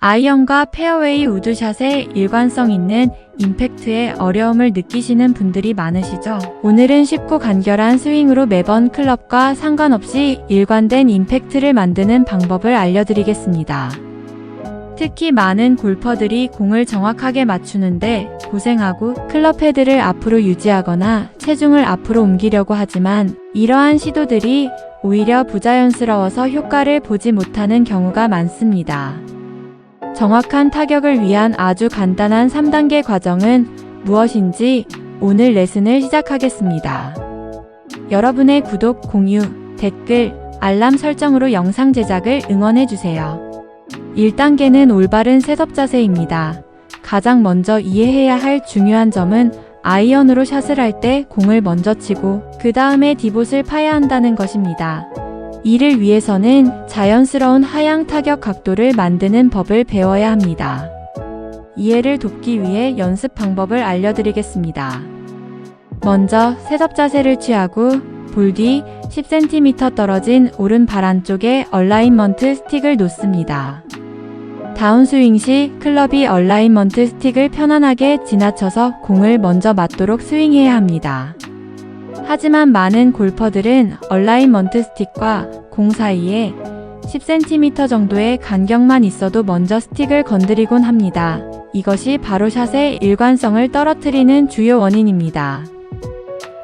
아이언과 페어웨이 우드샷의 일관성 있는 임팩트에 어려움을 느끼시는 분들이 많으시죠? 오늘은 쉽고 간결한 스윙으로 매번 클럽과 상관없이 일관된 임팩트를 만드는 방법을 알려드리겠습니다. 특히 많은 골퍼들이 공을 정확하게 맞추는데 고생하고 클럽 헤드를 앞으로 유지하거나 체중을 앞으로 옮기려고 하지만 이러한 시도들이 오히려 부자연스러워서 효과를 보지 못하는 경우가 많습니다. 정확한 타격을 위한 아주 간단한 3단계 과정은 무엇인지 오늘 레슨을 시작하겠습니다. 여러분의 구독, 공유, 댓글, 알람 설정으로 영상 제작을 응원해주세요. 1단계는 올바른 셋업 자세입니다. 가장 먼저 이해해야 할 중요한 점은 아이언으로 샷을 할 때 공을 먼저 치고 그 다음에 디봇을 파야 한다는 것입니다. 이를 위해서는 자연스러운 하향 타격 각도를 만드는 법을 배워야 합니다. 이해를 돕기 위해 연습 방법을 알려드리겠습니다. 먼저 셋업 자세를 취하고 볼 뒤 10cm 떨어진 오른 발 안쪽에 얼라인먼트 스틱을 놓습니다. 다운스윙 시 클럽이 얼라인먼트 스틱을 편안하게 지나쳐서 공을 먼저 맞도록 스윙해야 합니다. 하지만 많은 골퍼들은 얼라인먼트 스틱과 공 사이에 10cm 정도의 간격만 있어도 먼저 스틱을 건드리곤 합니다. 이것이 바로 샷의 일관성을 떨어뜨리는 주요 원인입니다.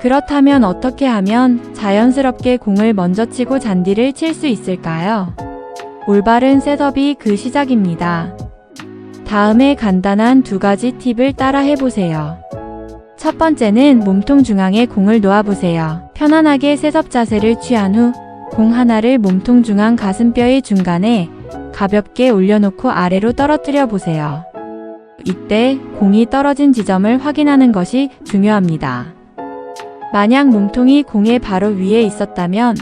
그렇다면 어떻게 하면 자연스럽게 공을 먼저 치고 잔디를 칠 수 있을까요? 올바른 셋업이 그 시작입니다. 다음에 간단한 2가지 팁을 따라 해보세요. 첫 번째는 몸통 중앙에 공을 놓아보세요. 편안하게 셋업 자세를 취한 후 공 하나를 몸통 중앙 가슴뼈의 중간에 가볍게 올려놓고 아래로 떨어뜨려 보세요. 이때 공이 떨어진 지점을 확인하는 것이 중요합니다. 만약 몸통이 공의 바로 위에 있었다면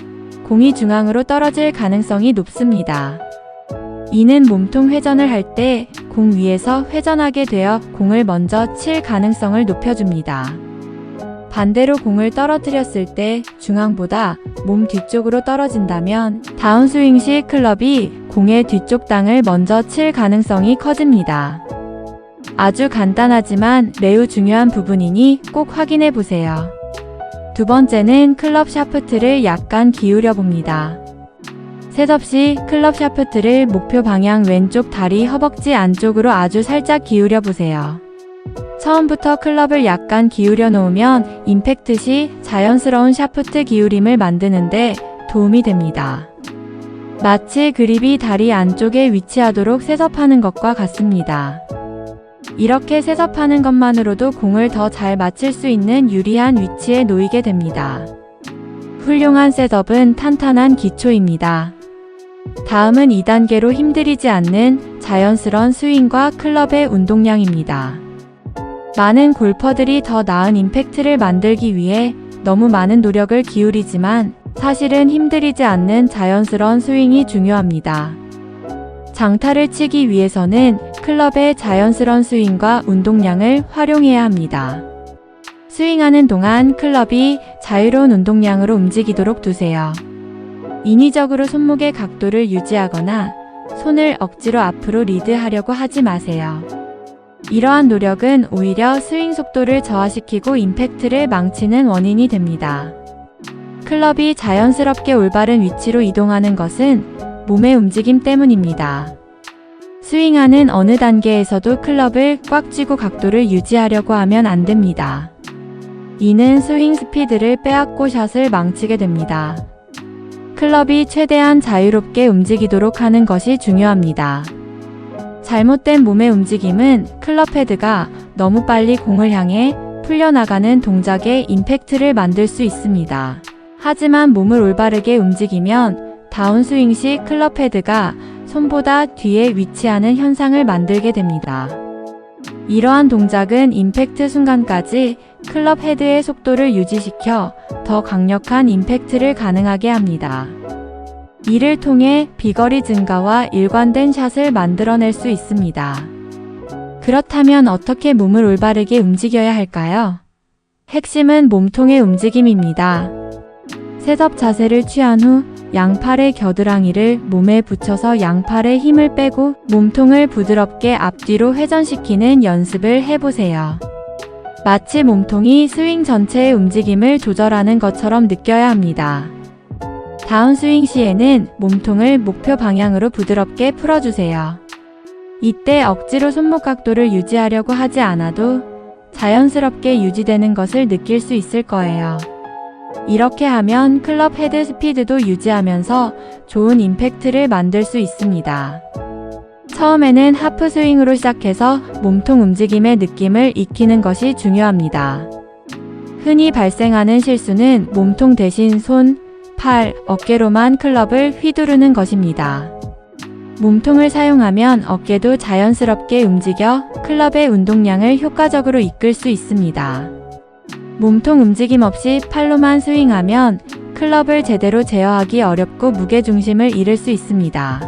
공이 중앙으로 떨어질 가능성이 높습니다. 이는 몸통 회전을 할 때 공 위에서 회전하게 되어 공을 먼저 칠 가능성을 높여줍니다. 반대로 공을 떨어뜨렸을 때 중앙보다 몸 뒤쪽으로 떨어진다면 다운스윙 시 클럽이 공의 뒤쪽 땅을 먼저 칠 가능성이 커집니다. 아주 간단하지만 매우 중요한 부분이니 꼭 확인해 보세요. 두 번째는 클럽 샤프트를 약간 기울여 봅니다. 셋업 시 클럽 샤프트를 목표 방향 왼쪽 다리 허벅지 안쪽으로 아주 살짝 기울여 보세요. 처음부터 클럽을 약간 기울여 놓으면 임팩트 시 자연스러운 샤프트 기울임을 만드는데 도움이 됩니다. 마치 그립이 다리 안쪽에 위치하도록 셋업하는 것과 같습니다. 이렇게 셋업하는 것만으로도 공을 더 잘 맞힐 수 있는 유리한 위치에 놓이게 됩니다. 훌륭한 셋업은 탄탄한 기초입니다. 다음은 2단계로 힘들이지 않는 자연스러운 스윙과 클럽의 운동량입니다. 많은 골퍼들이 더 나은 임팩트를 만들기 위해 너무 많은 노력을 기울이지만 사실은 힘들이지 않는 자연스러운 스윙이 중요합니다. 장타를 치기 위해서는 클럽의 자연스러운 스윙과 운동량을 활용해야 합니다. 스윙하는 동안 클럽이 자유로운 운동량으로 움직이도록 두세요. 인위적으로 손목의 각도를 유지하거나 손을 억지로 앞으로 리드하려고 하지 마세요. 이러한 노력은 오히려 스윙 속도를 저하시키고 임팩트를 망치는 원인이 됩니다. 클럽이 자연스럽게 올바른 위치로 이동하는 것은 몸의 움직임 때문입니다. 스윙하는 어느 단계에서도 클럽을 꽉 쥐고 각도를 유지하려고 하면 안 됩니다. 이는 스윙 스피드를 빼앗고 샷을 망치게 됩니다. 클럽이 최대한 자유롭게 움직이도록 하는 것이 중요합니다. 잘못된 몸의 움직임은 클럽 헤드가 너무 빨리 공을 향해 풀려나가는 동작에 임팩트를 만들 수 있습니다. 하지만 몸을 올바르게 움직이면 다운스윙 시 클럽 헤드가 손보다 뒤에 위치하는 현상을 만들게 됩니다. 이러한 동작은 임팩트 순간까지 클럽 헤드의 속도를 유지시켜 더 강력한 임팩트를 가능하게 합니다. 이를 통해 비거리 증가와 일관된 샷을 만들어낼 수 있습니다. 그렇다면 어떻게 몸을 올바르게 움직여야 할까요? 핵심은 몸통의 움직임입니다. 셋업 자세를 취한 후 양팔의 겨드랑이를 몸에 붙여서 양팔의 힘을 빼고 몸통을 부드럽게 앞뒤로 회전시키는 연습을 해보세요. 마치 몸통이 스윙 전체의 움직임을 조절하는 것처럼 느껴야 합니다. 다운스윙 시에는 몸통을 목표 방향으로 부드럽게 풀어주세요. 이때 억지로 손목 각도를 유지하려고 하지 않아도 자연스럽게 유지되는 것을 느낄 수 있을 거예요. 이렇게 하면 클럽 헤드 스피드도 유지하면서 좋은 임팩트를 만들 수 있습니다. 처음에는 하프 스윙으로 시작해서 몸통 움직임의 느낌을 익히는 것이 중요합니다. 흔히 발생하는 실수는 몸통 대신 손, 팔, 어깨로만 클럽을 휘두르는 것입니다. 몸통을 사용하면 어깨도 자연스럽게 움직여 클럽의 운동량을 효과적으로 이끌 수 있습니다. 몸통 움직임 없이 팔로만 스윙하면 클럽을 제대로 제어하기 어렵고 무게중심을 잃을 수 있습니다.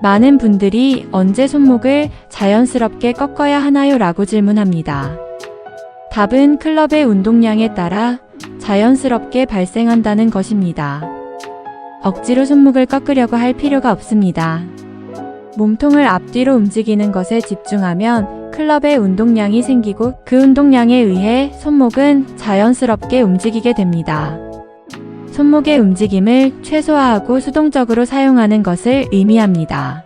많은 분들이 언제 손목을 자연스럽게 꺾어야 하나요? 라고 질문합니다. 답은 클럽의 운동량에 따라 자연스럽게 발생한다는 것입니다. 억지로 손목을 꺾으려고 할 필요가 없습니다. 몸통을 앞뒤로 움직이는 것에 집중하면 클럽의 운동량이 생기고 그 운동량에 의해 손목은 자연스럽게 움직이게 됩니다. 손목의 움직임을 최소화하고 수동적으로 사용하는 것을 의미합니다.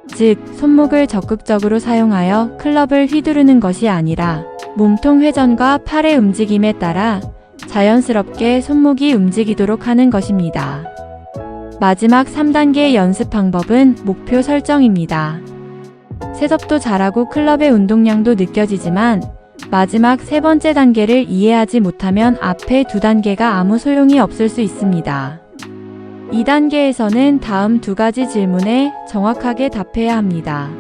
즉, 손목을 적극적으로 사용하여 클럽을 휘두르는 것이 아니라 몸통 회전과 팔의 움직임에 따라 자연스럽게 손목이 움직이도록 하는 것입니다. 마지막 3단계의 연습 방법은 목표 설정입니다. 셋업도 잘하고 클럽의 운동량도 느껴지지만 마지막 세 번째 단계를 이해하지 못하면 앞에 두 단계가 아무 소용이 없을 수 있습니다. 2단계에서는 다음 두 가지 질문에 정확하게 답해야 합니다.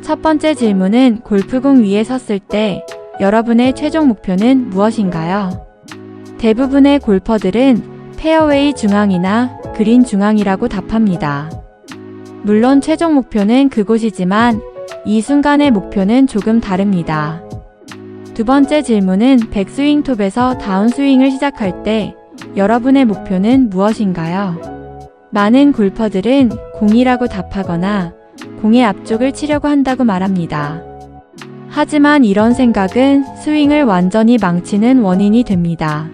첫 번째 질문은 골프공 위에 섰을 때 여러분의 최종 목표는 무엇인가요? 대부분의 골퍼들은 페어웨이 중앙이나 그린 중앙이라고 답합니다. 물론 최종 목표는 그곳이지만 이 순간의 목표는 조금 다릅니다. 두 번째 질문은 백스윙 톱에서 다운스윙을 시작할 때 여러분의 목표는 무엇인가요? 많은 골퍼들은 공이라고 답하거나 공의 앞쪽을 치려고 한다고 말합니다. 하지만 이런 생각은 스윙을 완전히 망치는 원인이 됩니다.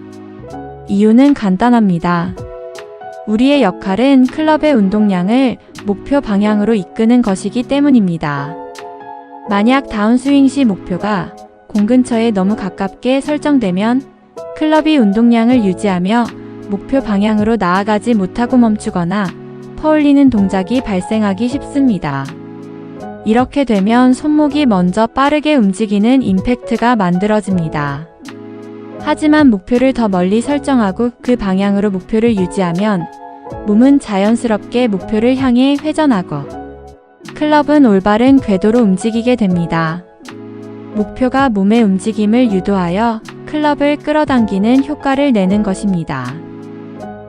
이유는 간단합니다. 우리의 역할은 클럽의 운동량을 목표 방향으로 이끄는 것이기 때문입니다. 만약 다운스윙 시 목표가 공 근처에 너무 가깝게 설정되면 클럽이 운동량을 유지하며 목표 방향으로 나아가지 못하고 멈추거나 퍼올리는 동작이 발생하기 쉽습니다. 이렇게 되면 손목이 먼저 빠르게 움직이는 임팩트가 만들어집니다. 하지만 목표를 더 멀리 설정하고 그 방향으로 목표를 유지하면 몸은 자연스럽게 목표를 향해 회전하고 클럽은 올바른 궤도로 움직이게 됩니다. 목표가 몸의 움직임을 유도하여 클럽을 끌어당기는 효과를 내는 것입니다.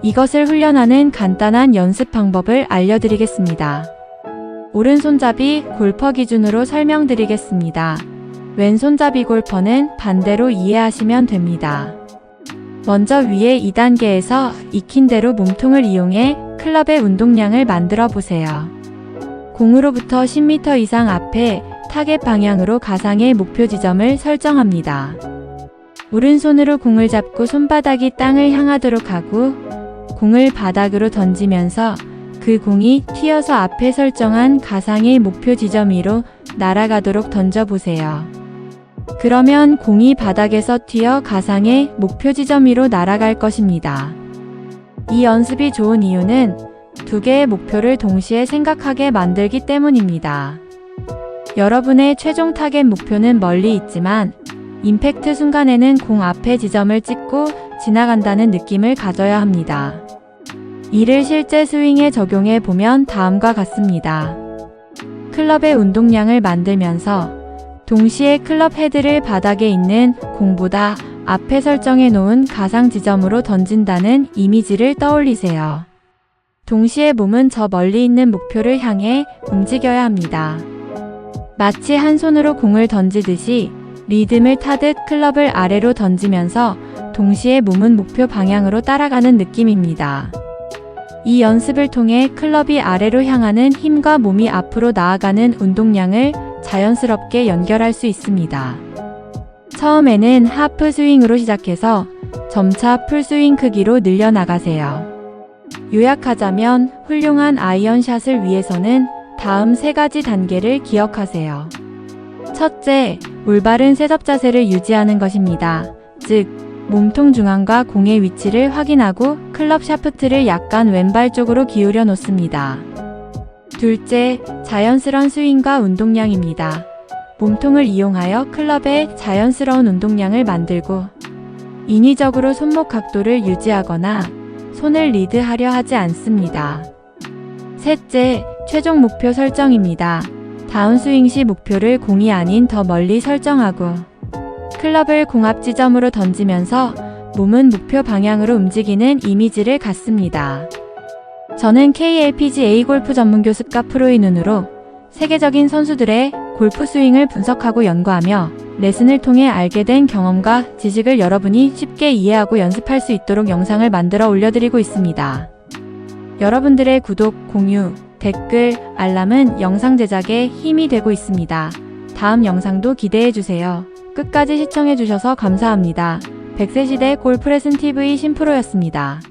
이것을 훈련하는 간단한 연습 방법을 알려드리겠습니다. 오른손잡이 골퍼 기준으로 설명드리겠습니다. 왼손잡이 골퍼는 반대로 이해하시면 됩니다. 먼저 위에 2단계에서 익힌 대로 몸통을 이용해 클럽의 운동량을 만들어 보세요. 공으로부터 10m 이상 앞에 타겟 방향으로 가상의 목표 지점을 설정합니다. 오른손으로 공을 잡고 손바닥이 땅을 향하도록 하고 공을 바닥으로 던지면서 그 공이 튀어서 앞에 설정한 가상의 목표 지점 위로 날아가도록 던져보세요. 그러면 공이 바닥에서 튀어 가상의 목표 지점 위로 날아갈 것입니다. 이 연습이 좋은 이유는 두 개의 목표를 동시에 생각하게 만들기 때문입니다. 여러분의 최종 타겟 목표는 멀리 있지만 임팩트 순간에는 공 앞에 지점을 찍고 지나간다는 느낌을 가져야 합니다. 이를 실제 스윙에 적용해 보면 다음과 같습니다. 클럽의 운동량을 만들면서 동시에 클럽 헤드를 바닥에 있는 공보다 앞에 설정해 놓은 가상 지점으로 던진다는 이미지를 떠올리세요. 동시에 몸은 저 멀리 있는 목표를 향해 움직여야 합니다. 마치 한 손으로 공을 던지듯이 리듬을 타듯 클럽을 아래로 던지면서 동시에 몸은 목표 방향으로 따라가는 느낌입니다. 이 연습을 통해 클럽이 아래로 향하는 힘과 몸이 앞으로 나아가는 운동량을 자연스럽게 연결할 수 있습니다. 처음에는 하프 스윙으로 시작해서 점차 풀스윙 크기로 늘려나가세요. 요약하자면 훌륭한 아이언샷을 위해서는 다음 3가지 단계를 기억하세요. 첫째, 올바른 셋업 자세를 유지하는 것입니다. 즉, 몸통 중앙과 공의 위치를 확인하고 클럽 샤프트를 약간 왼발 쪽으로 기울여 놓습니다. 둘째, 자연스러운 스윙과 운동량입니다. 몸통을 이용하여 클럽의 자연스러운 운동량을 만들고 인위적으로 손목 각도를 유지하거나 손을 리드하려 하지 않습니다. 셋째, 최종 목표 설정입니다. 다운스윙 시 목표를 공이 아닌 더 멀리 설정하고 클럽을 공 앞 지점으로 던지면서 몸은 목표 방향으로 움직이는 이미지를 갖습니다. 저는 KLPGA 골프 전문 교습과 프로의 눈으로 세계적인 선수들의 골프 스윙을 분석하고 연구하며 레슨을 통해 알게 된 경험과 지식을 여러분이 쉽게 이해하고 연습할 수 있도록 영상을 만들어 올려드리고 있습니다. 여러분들의 구독, 공유, 댓글, 알람은 영상 제작에 힘이 되고 있습니다. 다음 영상도 기대해주세요. 끝까지 시청해주셔서 감사합니다. 100세 시대 골프레슨 TV 신프로였습니다.